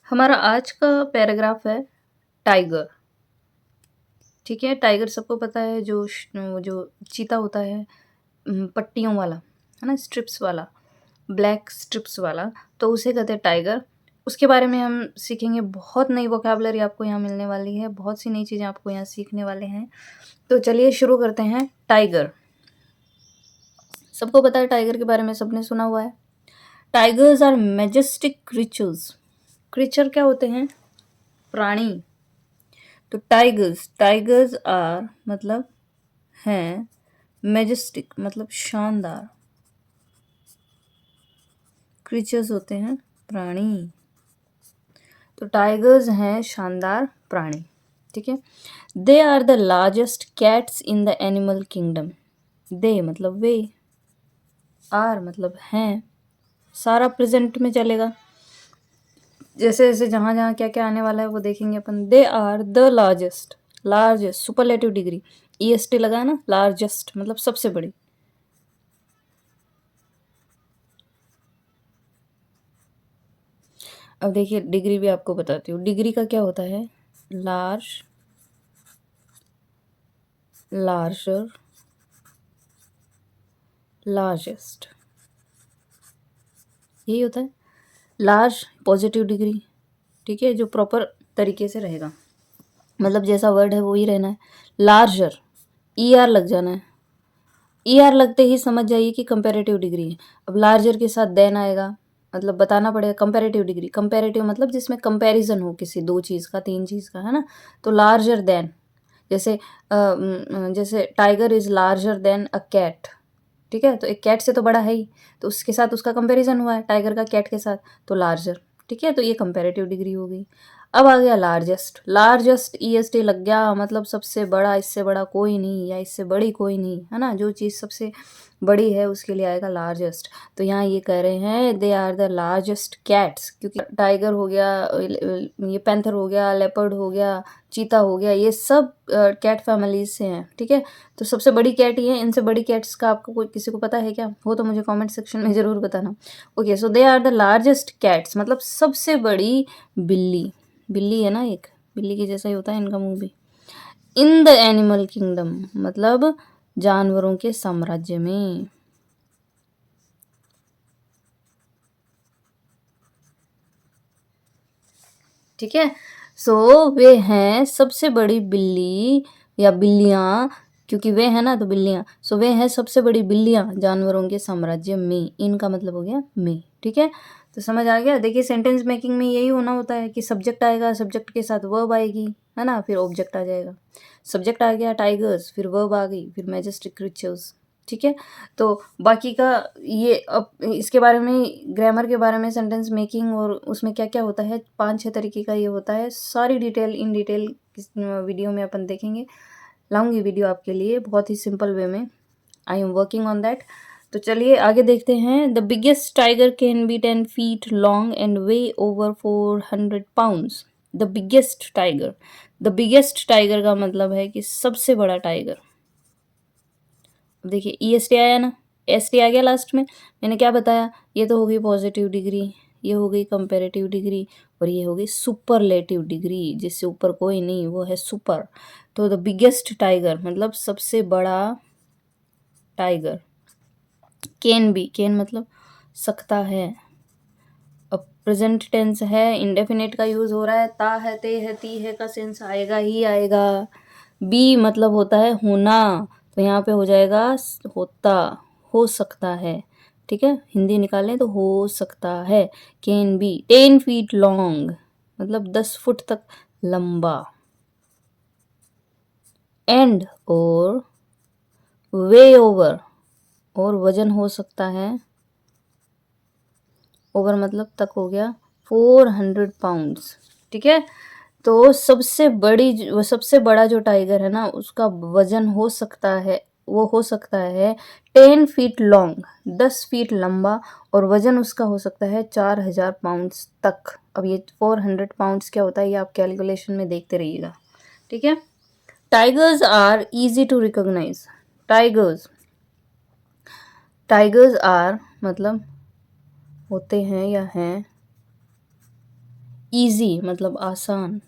हमारा आज का पैराग्राफ है टाइगर। ठीक है, टाइगर सबको पता है, जो चीता होता है, पट्टियों वाला, है ना, स्ट्रिप्स वाला, ब्लैक स्ट्रिप्स वाला, तो उसे कहते हैं टाइगर। उसके बारे में हम सीखेंगे। बहुत नई वोकैबुलरी आपको यहाँ मिलने वाली है, बहुत सी नई चीज़ें आपको यहाँ सीखने वाले हैं। तो चलिए शुरू करते हैं। टाइगर, सबको पता है टाइगर के बारे में, सबने सुना हुआ है। Tigers are majestic creatures. Creature क्या होते हैं? प्राणी। तो टाइगर्स, टाइगर्स आर मतलब हैं, मैजेस्टिक मतलब शानदार, क्रीचर्स होते हैं प्राणी। तो टाइगर्स हैं शानदार प्राणी। ठीक है। They are the largest cats in the animal kingdom. They मतलब वे, आर मतलब हैं, सारा प्रेजेंट में चलेगा। जैसे जैसे जहाँ जहाँ क्या क्या आने वाला है वो देखेंगे अपन। They are the largest, largest superlative degree, EST लगा है ना, लार्जेस्ट मतलब सबसे बड़ी। अब देखिए डिग्री भी आपको बताती हूँ। डिग्री का क्या होता है? लार्ज, लार्जर, लार्जेस्ट, यही होता है। लार्ज पॉजिटिव डिग्री, ठीक है, जो प्रॉपर तरीके से रहेगा, मतलब जैसा वर्ड है वो ही रहना है। लार्जर, ER लग जाना है। ER लगते ही समझ जाइए कि कंपैरेटिव डिग्री है। अब लार्जर के साथ देन आएगा, मतलब बताना पड़ेगा कंपैरेटिव डिग्री। कंपैरेटिव मतलब जिसमें कंपैरिजन हो किसी दो चीज़ का, तीन चीज़ का, है ना। तो लार्जर देन, जैसे जैसे tiger is larger than a cat. ठीक है, तो एक कैट से तो बड़ा है ही, तो उसके साथ उसका कंपैरिजन हुआ है टाइगर का कैट के साथ, तो लार्जर। ठीक है, तो ये कंपैरेटिव डिग्री हो गई। अब आ गया लार्जेस्ट। लार्जेस्ट EST लग गया, मतलब सबसे बड़ा, इससे बड़ा कोई नहीं या इससे बड़ी कोई नहीं, है ना। जो चीज़ सबसे बड़ी है उसके लिए आएगा लार्जेस्ट। तो यहाँ ये कह रहे हैं they are the largest cats, क्योंकि टाइगर हो गया, ये पैंथर हो गया, लेपर्ड हो गया, चीता हो गया, ये सब कैट फैमिलीज से हैं। ठीक है, तो सबसे बड़ी कैट ही है। इनसे बड़ी कैट्स का आपको कोई किसी को पता है क्या? हो तो मुझे कमेंट सेक्शन में ज़रूर बताना। Okay, so they are the largest cats मतलब सबसे बड़ी बिल्ली। बिल्ली है ना, एक बिल्ली के जैसा ही होता है इनका मुंह भी। इन द एनिमल किंगडम मतलब जानवरों के साम्राज्य में। ठीक है, सो वे हैं सबसे बड़ी बिल्ली या बिल्लियाँ, क्योंकि वे हैं ना तो बिल्लियाँ, सो वे हैं सबसे बड़ी बिल्लियाँ जानवरों के साम्राज्य में। इनका मतलब हो गया में। ठीक है, तो समझ आ गया। देखिए सेंटेंस मेकिंग में यही होना होता है कि सब्जेक्ट आएगा, सब्जेक्ट के साथ वर्ब आएगी, है ना, फिर ऑब्जेक्ट आ जाएगा। सब्जेक्ट आ गया टाइगर्स, फिर वर्ब आ गई, फिर मैजेस्टिक क्रीचर्स। ठीक है, तो बाकी का ये अब इसके बारे में, ग्रामर के बारे में, सेंटेंस मेकिंग और उसमें क्या क्या होता है, 5-6 तरीके का ये होता है। सारी डिटेल इन डिटेल वीडियो में अपन देखेंगे। लाऊंगी वीडियो आपके लिए बहुत ही सिंपल वे में। I am working on that. तो चलिए आगे देखते हैं। The biggest tiger can be 10 feet long and way over 400 pounds। The biggest tiger, the biggest tiger का मतलब है कि सबसे बड़ा टाइगर। देखिए EST आया ना, ST आ गया लास्ट में। मैंने क्या बताया? ये तो हो गई पॉजिटिव डिग्री, ये हो गई कंपेरेटिव डिग्री, और ये हो गई सुपरलेटिव डिग्री, जिससे ऊपर कोई नहीं, वो है सुपर। तो द बिगेस्ट टाइगर मतलब सबसे बड़ा टाइगर। कैन बी, कैन मतलब सकता है। अब प्रेजेंट टेंस है, इंडेफिनिट का यूज हो रहा है। ता है, ते है, ती है का सेंस आएगा ही आएगा। बी मतलब होता है होना, तो यहाँ पे हो जाएगा होता, हो सकता है। ठीक है, हिंदी निकालें तो हो सकता है। कैन बी 10 feet लॉन्ग मतलब 10 फुट तक लंबा। एंड और वे ओवर, और वजन हो सकता है, ओवर मतलब तक हो गया, 400 pounds। ठीक है, तो सबसे बड़ा जो टाइगर है ना, उसका वजन हो सकता है, वो हो सकता है 10 feet लॉन्ग, 10 फीट लंबा, और वजन उसका हो सकता है 4000 पाउंड्स तक। अब ये 400 पाउंड्स क्या होता है ये आप कैलकुलेशन में देखते रहिएगा। ठीक है, tigers are easy to recognise. Tigers, tigers are मतलब होते हैं या हैं ईजी मतलब आसान।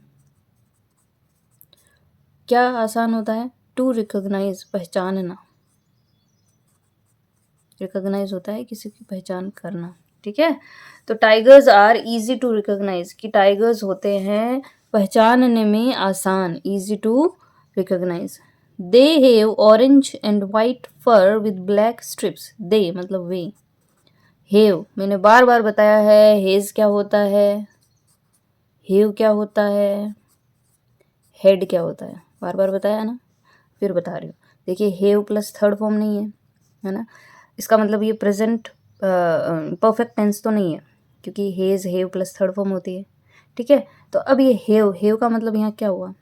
क्या आसान होता है? टू रिकॉग्नाइज पहचानना, रिकॉग्नाइज होता है किसी की पहचान करना, ठीक है। तो tigers are easy to recognise, कि टाइगर्स होते हैं पहचानने में आसान, easy to recognise. They have orange and white fur with black stripes, they मतलब वे, हैव मैंने बार बार बताया है, हेज क्या होता है, हैव क्या होता है, हेड क्या होता है, बार बार बताया ना, फिर बता रही हूँ। देखिए हैव प्लस थर्ड फॉर्म नहीं है ना, इसका मतलब ये प्रेजेंट परफेक्ट टेंस तो नहीं है, क्योंकि hedge have plus third form होती है, ठीक है। तो अब ये हैव का मतलब यहाँ क्या हुआ?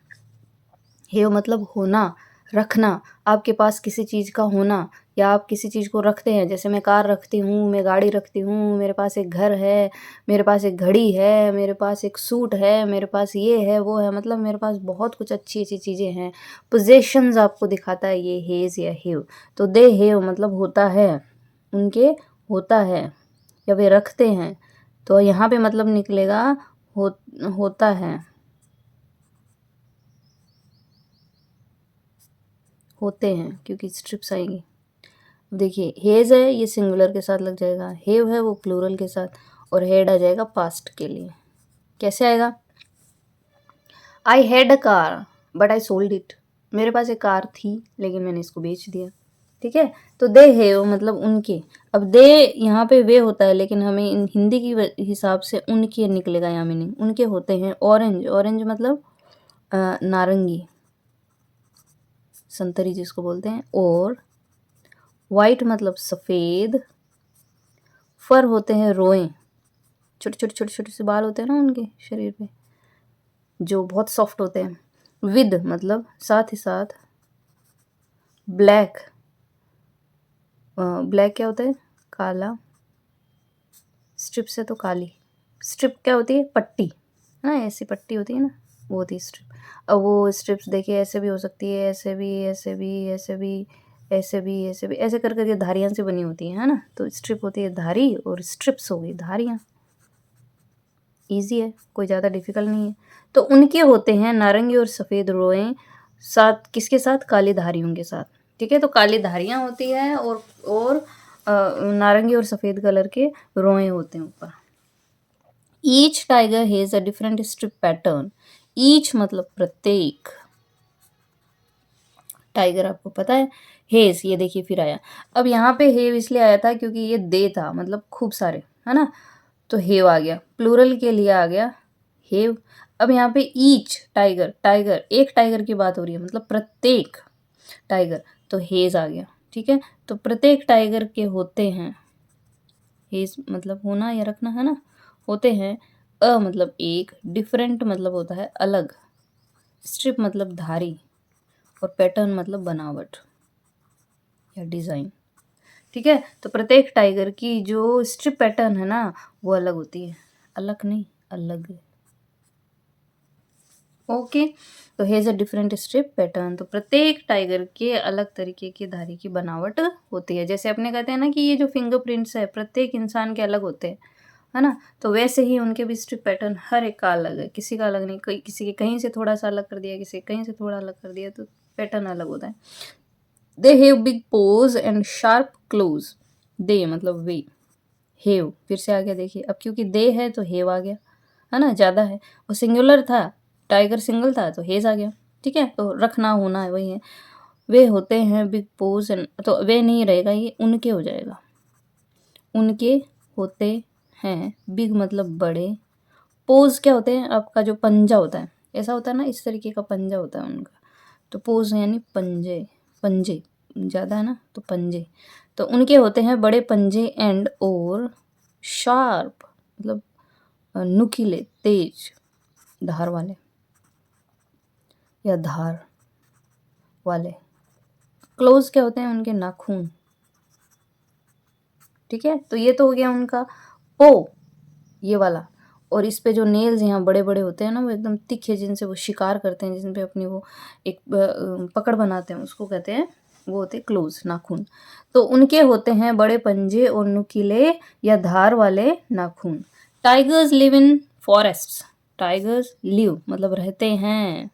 हैव मतलब होना, रखना, आपके पास किसी चीज़ का होना, या आप किसी चीज़ को रखते हैं, जैसे मैं कार रखती हूँ, मैं गाड़ी रखती हूँ, मेरे पास एक घर है, मेरे पास एक घड़ी है, मेरे पास एक सूट है, मेरे पास ये है वो है, मतलब मेरे पास बहुत कुछ अच्छी अच्छी चीज़ें हैं। पोजेशंस आपको दिखाता है ये हेज या हैव। तो दे हैव मतलब होता है, उनके होता है, या वे रखते हैं। तो यहाँ पे मतलब निकलेगा हो, होता है, होते हैं, क्योंकि स्ट्रिप्स आएंगी। देखिए हेज है ये सिंगुलर के साथ लग जाएगा, हेव है वो प्लूरल के साथ, और हेड आ जाएगा पास्ट के लिए। कैसे आएगा? I had a car but I sold it, मेरे पास एक कार थी लेकिन मैंने इसको बेच दिया, ठीक है। तो दे हैव मतलब उनके, अब दे यहाँ पे वे होता है, लेकिन हमें इन हिंदी की हिसाब से उनके निकलेगा यहाँ मीनिंग। उनके होते हैं ऑरेंज, ऑरेंज मतलब नारंगी, संतरी जिसको बोलते हैं, और वाइट मतलब सफ़ेद, फर होते हैं रोए, छोटे छोटे छोटे छोटे से बाल होते हैं ना उनके शरीर पे, जो बहुत सॉफ्ट होते हैं। विद मतलब साथ ही साथ, ब्लैक, ब्लैक क्या होता है? काला, स्ट्रिप से तो काली, स्ट्रिप क्या होती है? पट्टी, है ना, ऐसी पट्टी होती है ना, वो होती है स्ट्रिप। अब वो स्ट्रिप्स देखिए ऐसे भी हो सकती है, ऐसे भी, ऐसे भी, ऐसे भी, ऐसे भी, ऐसे भी, ऐसे कर करके धारियाँ से बनी होती है ना। तो स्ट्रिप होती है धारी, और स्ट्रिप्स हो गई धारियाँ। ईजी है, कोई ज़्यादा डिफिकल्ट नहीं है। तो उनके होते हैं नारंगी और सफ़ेद रोएं, साथ किसके साथ? काली धारियों के साथ, ठीक है। तो काली धारियाँ होती है, और नारंगी और सफ़ेद कलर के रोएं होते हैं ऊपर। Each tiger has a different strip pattern, each मतलब प्रत्येक, टाइगर आपको पता है, हेज ये देखिए फिर आया। अब यहाँ पे हेव इसलिए आया था क्योंकि ये दे था, मतलब खूब सारे, है ना, तो हेव आ गया, प्लूरल के लिए आ गया हेव। अब यहाँ पे ईच टाइगर, टाइगर एक टाइगर की बात हो रही है, मतलब प्रत्येक टाइगर, तो हेज आ गया, ठीक है। तो प्रत्येक टाइगर के होते हैं, हेज मतलब होना या रखना, है ना, होते हैं। अ मतलब एक, डिफरेंट मतलब होता है अलग, स्ट्रिप मतलब धारी, और पैटर्न मतलब बनावट या डिज़ाइन, ठीक है। तो प्रत्येक टाइगर की जो स्ट्रिप पैटर्न है ना, वो अलग होती है, अलग नहीं, अलग। ओके, तो has a different strip pattern, तो प्रत्येक टाइगर के अलग तरीके की धारी की बनावट होती है। जैसे अपने कहते हैं ना कि ये जो फिंगरप्रिंट्स है प्रत्येक इंसान के अलग होते हैं, है ना, तो वैसे ही उनके भी स्ट्रिप पैटर्न हर एक का अलग है, किसी का अलग नहीं, कोई किसी के कहीं से थोड़ा सा अलग कर दिया, किसी के कहीं से थोड़ा अलग कर दिया, तो पैटर्न अलग होता है। They have big paws and sharp claws, they मतलब वे, हेव फिर से आ गया, देखिए अब क्योंकि दे है तो हेव आ गया, है ना, ज़्यादा है, वो सिंगुलर था, टाइगर सिंगल था, तो हेज आ गया, ठीक है। तो रखना होना है वही है। वे होते हैं बिग पोज एंड, तो वे नहीं रहेगा, ये उनके हो जाएगा, उनके होते हैं, बिग मतलब बड़े, पोज क्या होते हैं? आपका जो पंजा होता है, ऐसा होता है ना, इस तरीके का पंजा होता है उनका, तो पोज यानी पंजे, पंजे ज़्यादा है ना, तो पंजे, तो उनके होते हैं बड़े पंजे, एंड और शार्प मतलब नुकीले, तेज, धार वाले या धार वाले। क्लोज क्या होते हैं? उनके नाखून, ठीक है। तो ये तो हो गया उनका पो, ये वाला, और इस पे जो नेल्स यहाँ बड़े बड़े होते हैं ना, वो एकदम तिखे, जिनसे वो शिकार करते हैं, जिन पे अपनी वो एक पकड़ बनाते हैं, उसको कहते हैं, वो होते हैं क्लोज, नाखून। तो उनके होते हैं बड़े पंजे और नुकीले या धार वाले नाखून। Tigers live in forests, tigers live मतलब रहते हैं,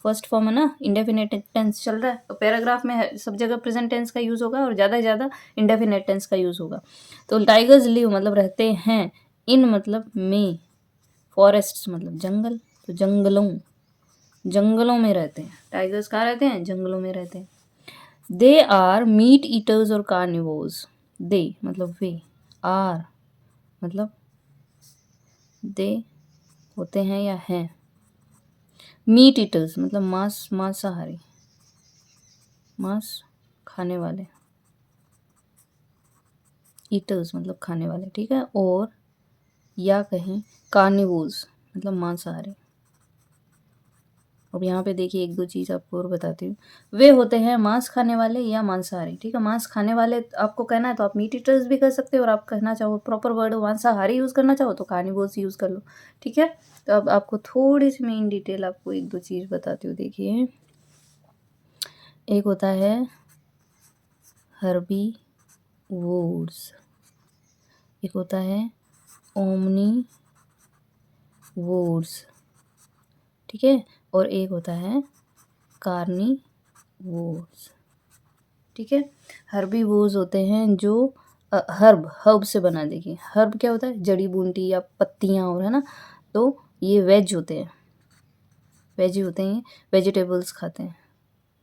फर्स्ट फॉर्म है ना, इंडेफिनेट टेंस चल रहा है तो पैराग्राफ में सब जगह प्रेजेंट टेंस का यूज़ होगा और ज़्यादा से ज़्यादा इंडेफिनेट टेंस का यूज़ होगा। तो टाइगर्स लिव मतलब रहते हैं, इन मतलब में, फॉरेस्ट्स मतलब जंगल, तो जंगलों में रहते हैं। टाइगर्स कहाँ रहते हैं? जंगलों में रहते हैं। दे आर मीट ईटर्स और कार्निवोर्स, दे मतलब वे, आर मतलब दे होते हैं या हैं, मीट ईटर्स मतलब मांसाहारी, मांस खाने वाले, ईटर्स मतलब खाने वाले, ठीक है, और या कहें कार्निवोर्स मतलब मांसाहारी। अब यहाँ पे देखिए एक दो चीज़ आपको और बताती हूँ, वे होते हैं मांस खाने वाले या मांसाहारी, ठीक है। मांस खाने वाले आपको कहना है तो आप मीट ईटर्स भी कर सकते हो, और आप कहना चाहो प्रॉपर वर्ड मांसाहारी यूज़ करना चाहो तो कार्निवोर्स यूज़ कर लो, ठीक है। तो अब आपको थोड़ी सी मैं इन डिटेल आपको एक दो चीज़ बताती हूँ। देखिए, एक होता है हर्बी वोर्स, एक होता है ओमनी वोर्स, ठीक है, और एक होता है कार्निवोर्स, ठीक है। हर्बी वोर्स होते हैं जो हर्ब से बना, देखिए हर्ब क्या होता है? जड़ी बूटी या पत्तियाँ, और है ना, तो ये वेज होते हैं, वेजी होते हैं, वेजिटेबल्स खाते हैं,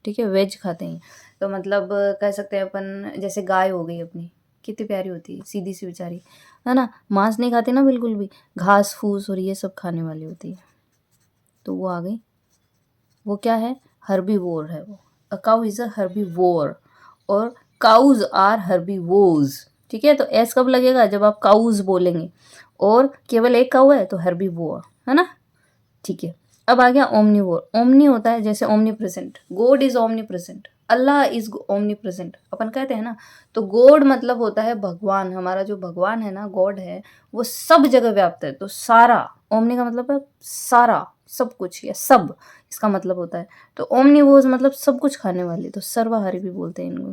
ठीक है, वेज खाते हैं। तो मतलब कह सकते हैं अपन, जैसे गाय हो गई अपनी, कितनी प्यारी होती है, सीधी सी बेचारी, है ना, मांस नहीं खाती ना बिल्कुल भी, घास फूस और ये सब खाने वाली होती है, तो वो आ गई, वो क्या है? हर्बीवोर है वो। A cow is a herbivore और काउज आर हर्बीवोर्स, ठीक है। तो एस कब लगेगा? जब आप काउज बोलेंगे, और केवल एक काउ है तो हर्बीवोर, है ना, ठीक है। अब आ गया ओमनीवोर। ओमनी होता है जैसे omnipresent, God is omnipresent, Allah is omnipresent अपन कहते हैं ना, तो गॉड मतलब होता है भगवान, हमारा जो भगवान है ना, गॉड है, वो सब जगह व्याप्त है, तो सारा, ओमनी का मतलब है सारा, सब कुछ या सब, इसका मतलब होता है। तो ओमनीवोर्स मतलब सब कुछ खाने वाले, तो सर्वाहारी भी बोलते हैं इनको,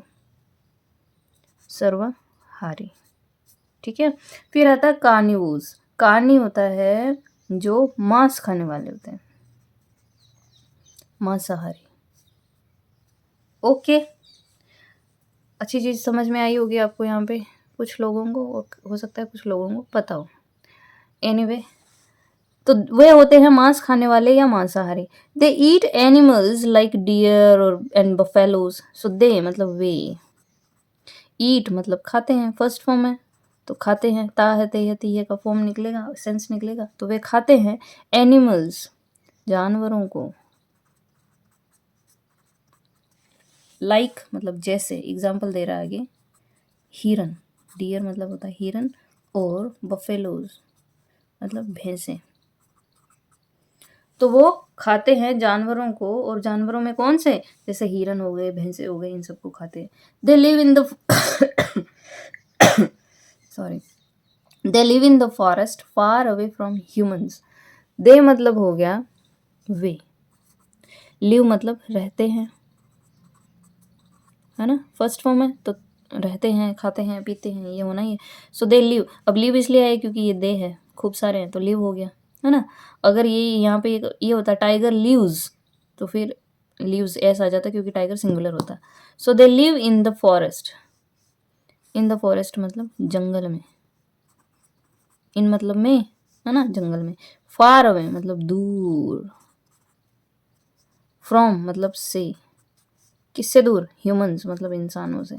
सर्वाहारी, ठीक है। फिर आता है कार्निवोर्स। कार्नी होता है जो मांस खाने वाले होते हैं, मांसाहारी, ओके। अच्छी चीज़ समझ में आई होगी आपको यहाँ पे, कुछ लोगों को, और हो सकता है कुछ लोगों को पता हो, एनीवे तो वे होते हैं मांस खाने वाले या मांसाहारी। दे ईट एनिमल्स लाइक डियर और एंड बफेलोज, सो दे मतलब वे, ईट मतलब खाते हैं, फर्स्ट फॉर्म है तो खाते हैं, ता है ते है ती है का फॉर्म निकलेगा, सेंस निकलेगा, तो वे खाते हैं एनिमल्स जानवरों को, लाइक मतलब जैसे, एग्जाम्पल दे रहा है आगे, हिरन, डियर मतलब होता है हिरन, और बफेलोज मतलब भैंसे, तो वो खाते हैं जानवरों को, और जानवरों में कौन से? जैसे हिरन हो गए, भैंसे हो गए, इन सबको खाते हैं। They live in the sorry, they live in the forest far away from humans. They मतलब हो गया वे, लिव मतलब रहते हैं, है ना, फर्स्ट फॉर्म है तो रहते हैं, खाते हैं, पीते हैं, ये होना ही है। सो दे लिव, अब लिव इसलिए है क्योंकि ये दे है, खूब सारे हैं तो लिव हो गया, है ना। अगर ये यहाँ पे ये होता टाइगर लिव्स, तो फिर लिव्स ऐसा आ जाता क्योंकि टाइगर सिंगुलर होता। So they live in the forest, in the forest मतलब जंगल में, इन मतलब में, है ना, जंगल में। फार अवे मतलब दूर, फ्रॉम मतलब से, किससे दूर? ह्यूमंस मतलब इंसानों से,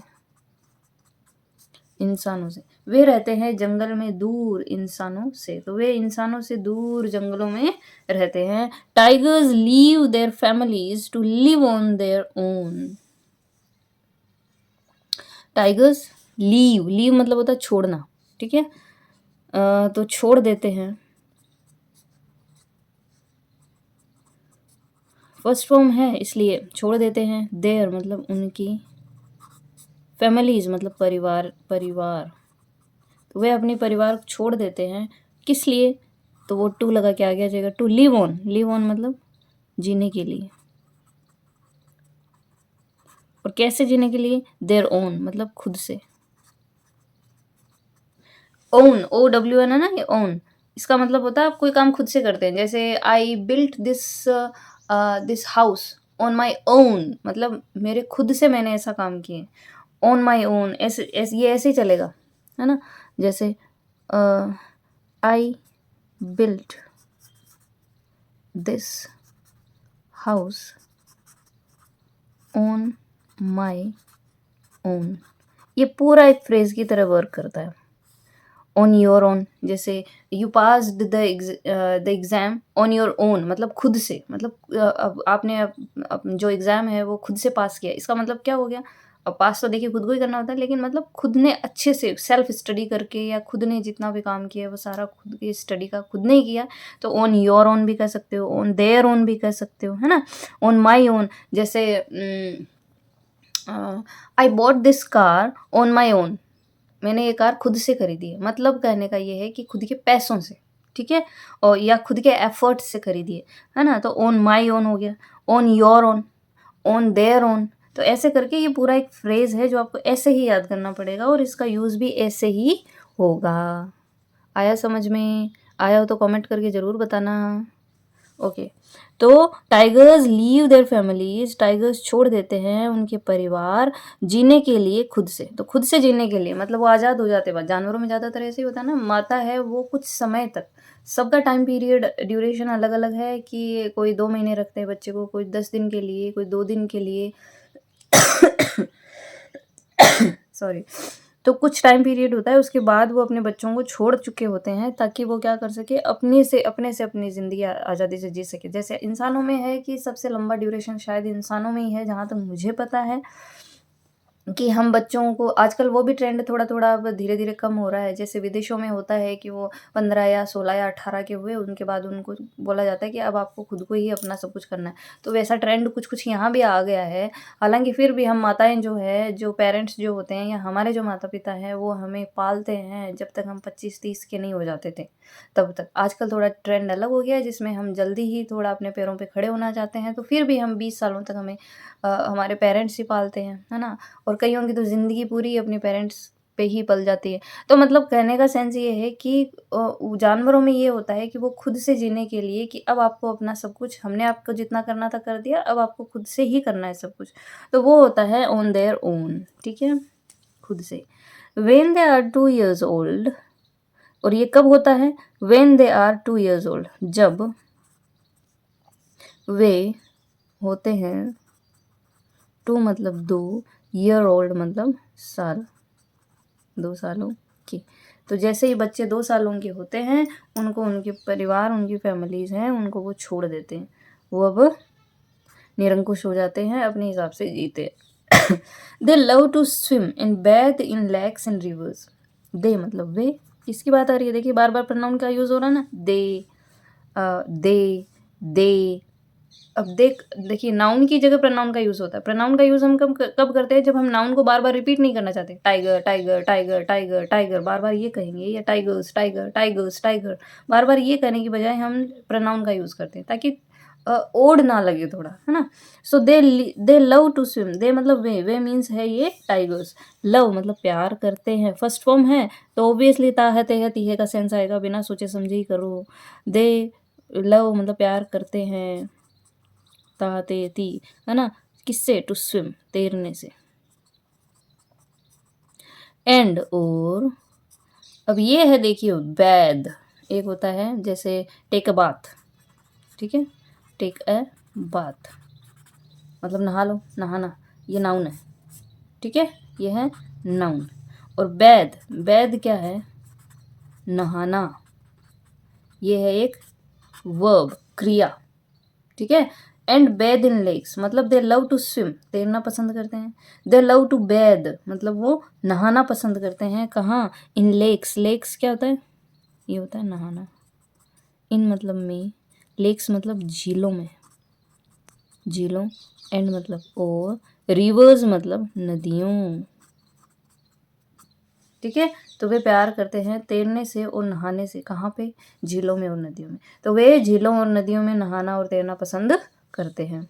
इंसानों से, वे रहते हैं जंगल में दूर इंसानों से, तो वे इंसानों से दूर जंगलों में रहते हैं। Tigers leave their families to live on their own. Tigers leave, leave मतलब होता है छोड़ना, ठीक है, तो छोड़ देते हैं, फर्स्ट फॉर्म है इसलिए छोड़ देते हैं। देयर मतलब उनकी, फैमिलीज मतलब परिवार, परिवार, तो वे अपने परिवार को छोड़ देते हैं, किस लिए? तो वो टू लगा के आ गया जाएगा, to live on, live on मतलब जीने के लिए, और कैसे जीने के लिए? देयर ओन मतलब खुद से, ओन, ओ डब्ल्यू एन है ना, ये ओन, इसका मतलब होता है आप कोई काम खुद से करते हैं, जैसे I built this house on my own, मतलब मेरे खुद से मैंने ऐसा काम किए, ऑन माई ओन ऐसे ऐसे ये ऐसे ही चलेगा, है ना। जैसे I built this house on my own, ये पूरा एक फ्रेज की तरह वर्क करता है। ऑन योर ओन, जैसे you passed the exam on your own, मतलब खुद से, मतलब अब आपने जो एग्ज़ाम है वो खुद से पास किया, इसका मतलब क्या हो गया। अब पास तो देखिए खुद को ही करना होता है, लेकिन मतलब खुद ने अच्छे से सेल्फ स्टडी करके, या खुद ने जितना भी काम किया वो सारा खुद की स्टडी का खुद ने ही किया, तो ऑन योर ओन भी कह सकते हो, ऑन देयर ओन भी कह सकते हो, है ना। ऑन माई ओन, जैसे I bought this car on my own, मैंने ये कार खुद से खरीदी है, मतलब कहने का ये है कि खुद के पैसों से, ठीक है, और या खुद के एफर्ट से खरीदी है ना। तो ऑन माई ओन हो गया, on your own, on their own, तो ऐसे करके ये पूरा एक फ्रेज है जो आपको ऐसे ही याद करना पड़ेगा, और इसका यूज़ भी ऐसे ही होगा। आया समझ में? आया हो तो कमेंट करके ज़रूर बताना। ओके, तो tigers leave their families, tigers छोड़ देते हैं उनके परिवार जीने के लिए खुद से, तो खुद से जीने के लिए मतलब वो आज़ाद हो जाते हैं। जानवरों में ज़्यादातर ऐसे ही होता है ना, माता है वो कुछ समय तक, सबका टाइम पीरियड ड्यूरेशन अलग अलग है, कि कोई 2 महीने रखते हैं बच्चे को, कोई 10 दिन के लिए, कोई 2 दिन के लिए सॉरी। तो कुछ टाइम पीरियड होता है, उसके बाद वो अपने बच्चों को छोड़ चुके होते हैं, ताकि वो क्या कर सके, अपने से अपनी ज़िंदगी आज़ादी से जी सके। जैसे इंसानों में है कि सबसे लंबा ड्यूरेशन शायद इंसानों में ही है, जहाँ तक मुझे पता है, कि हम बच्चों को आजकल वो भी ट्रेंड थोड़ा-थोड़ा अब धीरे-धीरे कम हो रहा है। जैसे विदेशों में होता है कि वो 15 या 16 या 18 के हुए, उनके बाद उनको बोला जाता है कि अब आपको खुद को ही अपना सब कुछ करना है। तो वैसा ट्रेंड कुछ-कुछ यहाँ भी आ गया है। हालाँकि फिर भी हम माताएँ जो है, जो पेरेंट्स जो होते हैं, या हमारे जो माता-पिता हैं, वो हमें पालते हैं जब तक हम 25-30 के नहीं हो जाते थे, तब तक। आजकल थोड़ा ट्रेंड अलग हो गया है, जिसमें हम जल्दी ही थोड़ा अपने पैरों पे खड़े होना चाहते हैं, तो फिर भी हम 20 सालों तक हमें हमारे पेरेंट्स ही पालते हैं, है ना? और कईयों की तो ज़िंदगी पूरी अपने पेरेंट्स पे ही पल जाती है। तो मतलब कहने का सेंस ये है कि जानवरों में ये होता है कि वो खुद से जीने के लिए, कि अब आपको अपना सब कुछ, हमने आपको जितना करना था कर दिया, अब आपको खुद से ही करना है सब कुछ। तो वो होता है ऑन देयर ओन, ठीक है? खुद से। When they are 2 years old, और ये कब होता है? When they are 2 years old, जब वे होते हैं, 2 मतलब 2, ईयर ओल्ड मतलब साल, 2 सालों के। तो जैसे ही बच्चे 2 सालों के होते हैं, उनको उनके परिवार, उनकी फैमिलीज़ हैं, उनको वो छोड़ देते हैं। वो अब निरंकुश हो जाते हैं, अपने हिसाब से जीते हैं। They love to swim and bathe in lakes and rivers. They मतलब वे, किसकी बात आ रही है? देखिए बार-बार प्रोनाउन का यूज़ हो रहा है ना, दे। अब देखिए नाउन की जगह प्रोनाउन का यूज़ होता है। प्रोनाउन का यूज़ हम कब करते हैं? जब हम नाउन को बार-बार रिपीट नहीं करना चाहते। Tiger, tiger, tiger, tiger, tiger, बार-बार ये कहेंगे, या टाइगर्स, टाइगर, टाइगर्स, टाइगर। बार-बार ये कहने की बजाय हम प्रोनाउन का यूज़ करते हैं, ताकि ओड ना लगे थोड़ा, है ना? सो दे लव टू स्विम, दे मतलब वे मीन्स है ये टाइगर्स। लव मतलब प्यार करते हैं, फर्स्ट फॉर्म है, तो ऑब्वियसली ता है, ते है, ती है का सेंस आएगा, बिना सोचे समझे ही करो। दे लव मतलब प्यार करते हैं, ता ते ती, है ना? किससे? टू स्विम, तैरने से। एंड और अब ये है, देखिए बैद, एक होता है जैसे टेक अ बाथ, ठीक है? टेक अ बाथ मतलब नहा लो, नहाना, ये नाउन है, ठीक है? ये है नाउन। और बैद, बैद क्या है? नहाना, ये है एक वर्ब, क्रिया, ठीक है? एंड बेद इन लेक्स मतलब दे लव टू स्विम, तैरना पसंद करते हैं। दे लव टू बेद मतलब वो नहाना पसंद करते हैं, कहाँ? इन लेक्स, लेक्स क्या होता है? ये होता है नहाना। इन मतलब में, लेक्स मतलब झीलों में, झीलों, एंड मतलब और, रिवर्स मतलब नदियों, ठीक है? तो वे प्यार करते हैं तैरने से और नहाने से, कहाँ पे? झीलों में और नदियों में। तो वे झीलों और नदियों में नहाना और तैरना पसंद करते हैं।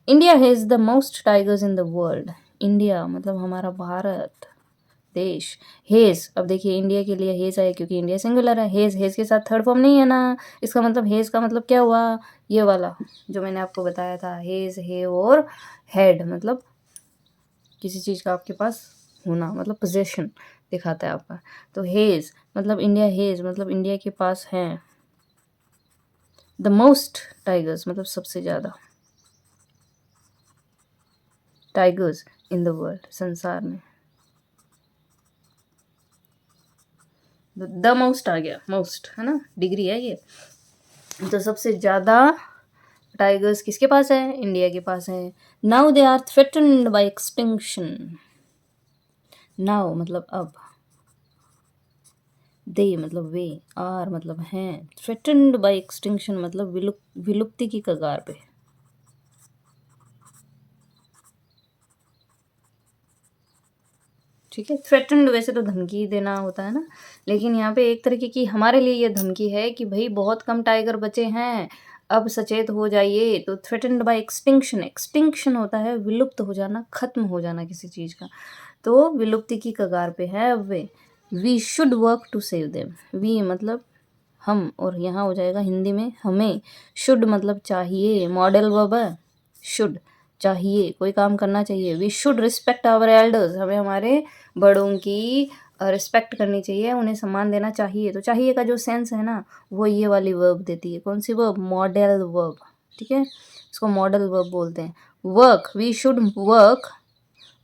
India has the most tigers in the world. India मतलब हमारा भारत देश। हेज, अब देखिए इंडिया के लिए हेज है क्योंकि इंडिया सिंगुलर है। हेज, हेज के साथ थर्ड फॉर्म नहीं है ना, इसका मतलब हेज का मतलब क्या हुआ, ये वाला जो मैंने आपको बताया था, हेज, हे और हेड, मतलब किसी चीज़ का आपके पास होना, मतलब पोजेशन दिखाता है आपका। तो हेज मतलब इंडिया, हेज मतलब इंडिया के पास है द मोस्ट टाइगर्स, मतलब सबसे ज़्यादा टाइगर्स इन द वर्ल्ड, संसार में। द मोस्ट आ गया, मोस्ट है ना, डिग्री है ये। तो सबसे ज़्यादा टाइगर्स किसके पास है, इंडिया के पास है। Now they are threatened by extinction. Now मतलब अब, दे मतलब वे, आर मतलब हैं, थ्रेटन्ड बाय एक्सटिंक्शन मतलब विलुप्ति की कगार पे। ठीक है, थ्रेटन्ड वैसे तो धमकी देना होता है ना, लेकिन यहाँ पे एक तरीके की हमारे लिए ये धमकी है कि भाई बहुत कम टाइगर बचे हैं, अब सचेत हो जाइए। तो थ्रेटन्ड बाय एक्सटिंक्शन, एक्सटिंक्शन होता है विलुप्त हो जाना, खत्म हो जाना किसी चीज़ का, तो विलुप्ति की कगार पे है अब वे। We should work to save them. We मतलब हम, और यहाँ हो जाएगा हिंदी में हमें। शुड मतलब चाहिए, मॉडल वर्ब है शुड, चाहिए, कोई काम करना चाहिए। We should respect our elders, हमें हमारे बड़ों की रिस्पेक्ट करनी चाहिए, उन्हें सम्मान देना चाहिए। तो चाहिए का जो सेंस है ना, वो ये वाली वर्ब देती है। कौन सी वर्ब, मॉडल वर्ब। ठीक है, इसको मॉडल वर्ब बोलते हैं। Work, we should work,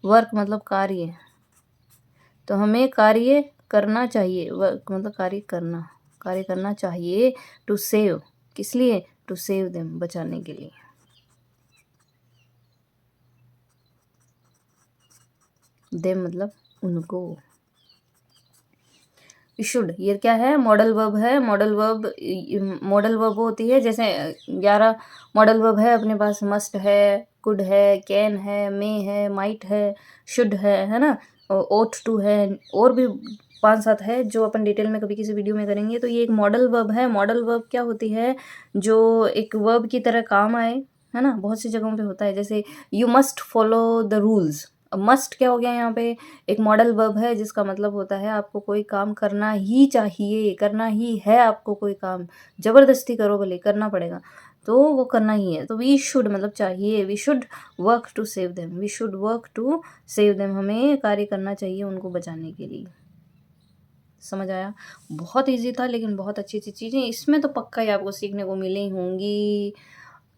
work मतलब कार्य, तो हमें कार्य करना चाहिए। वर्क मतलब कार्य करना, कार्य करना चाहिए। टू सेव, किस लिए, टू सेव देम, बचाने के लिए। देम मतलब उनको। शुड, ये क्या है, मॉडल वर्ब है। मॉडल वर्ब, मॉडल वर्ब होती है, जैसे 11 मॉडल वर्ब है अपने पास। मस्ट है, कुड है, कैन है, मे है, माइट है, शुड है ना, ओट टू है, और भी 5-7 है जो अपन डिटेल में कभी किसी वीडियो में करेंगे। तो ये एक मॉडल वर्ब है। मॉडल वर्ब क्या होती है, जो एक वर्ब की तरह काम आए, है ना, बहुत सी जगहों पे होता है। जैसे you must follow the rules, अब मस्ट क्या हो गया यहाँ पे, एक मॉडल वर्ब है जिसका मतलब होता है आपको कोई काम करना ही चाहिए, करना ही है आपको कोई काम, ज़बरदस्ती करो भले, करना पड़ेगा, तो वो करना ही है। तो वी शुड मतलब चाहिए, we should work to save them, we should work to save them, हमें कार्य करना चाहिए उनको बचाने के लिए। समझ आया, बहुत इजी था लेकिन बहुत अच्छी अच्छी चीज़ें इसमें तो पक्का ही आपको सीखने को मिली होंगी।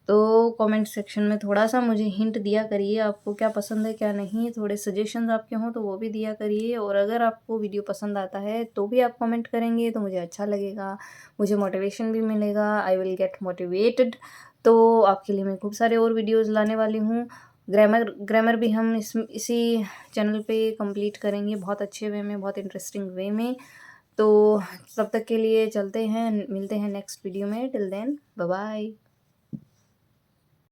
तो कमेंट सेक्शन में थोड़ा-सा मुझे हिंट दिया करिए, आपको क्या पसंद है क्या नहीं, थोड़े सजेशंस आपके हों तो वो भी दिया करिए। और अगर आपको वीडियो पसंद आता है तो भी आप कमेंट करेंगे तो मुझे अच्छा लगेगा, मुझे मोटिवेशन भी मिलेगा, आई विल गेट मोटिवेटेड। तो आपके लिए मैं खूब सारे और वीडियोज़ लाने वाली हूँ। ग्रामर ग्रामर भी हम इसी चैनल पे कंप्लीट करेंगे, बहुत अच्छे वे में, बहुत इंटरेस्टिंग वे में। तो तब तक के लिए चलते हैं, मिलते हैं नेक्स्ट वीडियो में। Till then bye bye.